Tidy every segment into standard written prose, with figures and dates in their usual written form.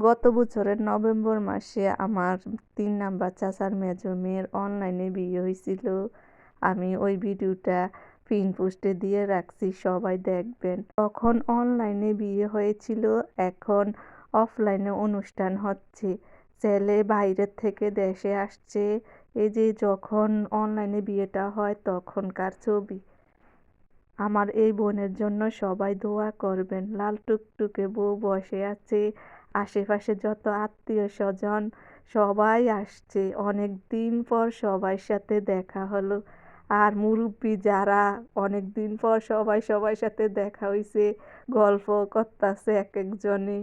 গত বছরের নভেম্বর মাসে আমার ৩ নাম্বার চাচার মেজো মেয়ের অনলাইনে বিয়ে হয়েছিল। আমি ওই ভিডিওটা পিন পোস্টে দিয়ে রাখছি, সবাই দেখবেন। তখন অনলাইনে বিয়ে হয়েছিল, এখন অফলাইনে অনুষ্ঠান হচ্ছে। ছেলে বাইরের থেকে দেশে আসছে। এই যে যখন অনলাইনে বিয়েটা হয় তখনকার ছবি। আমার এই বোনের জন্য সবাই দোয়া করবেন। লাল টুকটুকে বউ বসে আছে, আশেপাশে যত আত্মীয় স্বজন সবাই আসছে। অনেক দিন পর সবার সাথে দেখা হলো। আর মুরব্বি যারা অনেক দিন পর সবার সাথে দেখা হইছে, গল্প করতাছে এক একজনে।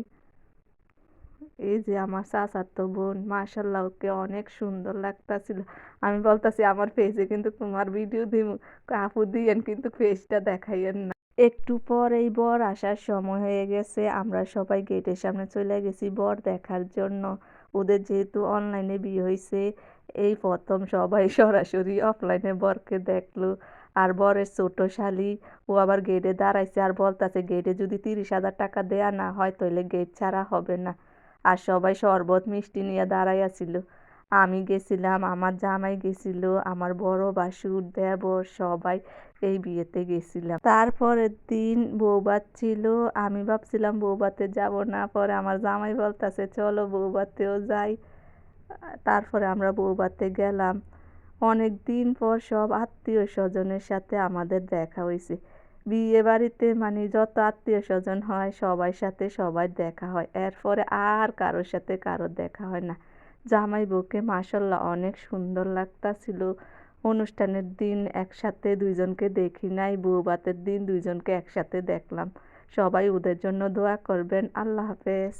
এই যে আমার চাচাতো বোন, মাশাল্লাহ ওকে অনেক সুন্দর লাগতাছিল। আমি বলতাছি আমার পেজে কিন্তু তোমার ভিডিও দিমু, আপু দিয়েন কিন্তু পেজটা দেখাইয়েন না। একটু পরেই বর আসার সময় হয়ে গেছে, আমরা সবাই গেটের সামনে চলে গেছি বর দেখার জন্য। ওদের যেহেতু অনলাইনে বিয়ে হয়েছে, এই প্রথম সবাই সরাসরি অফলাইনে বরকে দেখলো। আর বরের ছোট শালি, ও আবার গেটে দাঁড়াইছে আর বলতাছে গেটে যদি ৩০,০০০ টাকা দেয়া না হয় তাহলে গেট ছাড়া হবে না। আর সবাই শরবত মিষ্টি নিয়ে দাঁড়াইয়া ছিল। আমি গেছিলাম, আমার জামাই গেছিল, আমার বড় ভাসুর দেবর সবাই এই বিয়েতে গেছিলাম। তারপরের দিন বৌভাত ছিল। আমি ভাবছিলাম বৌভাতে যাব না, পরে আমার জামাই বলতাছে চলো বৌভাতেও যাই। তারপরে আমরা বৌভাতে গেলাম। অনেক দিন পর সব আত্মীয় স্বজনের সাথে আমাদের দেখা হয়েছে। বিয়ে বাড়িতে মানে যত আত্মীয় স্বজন হয় সবার সাথে সবার দেখা হয়, এরপরে আর কারোর সাথে কারোর দেখা হয় না। জামাই বউকে মাশাল্লাহ অনেক সুন্দর লাগতাছিল। অনুষ্ঠানের দিন একসাথে দুইজনকে দেখি নাই, বৌভাতের দিন দুইজনকে একসাথে দেখলাম। সবাই ওদের জন্য দোয়া করবেন। আল্লাহ হাফেজ।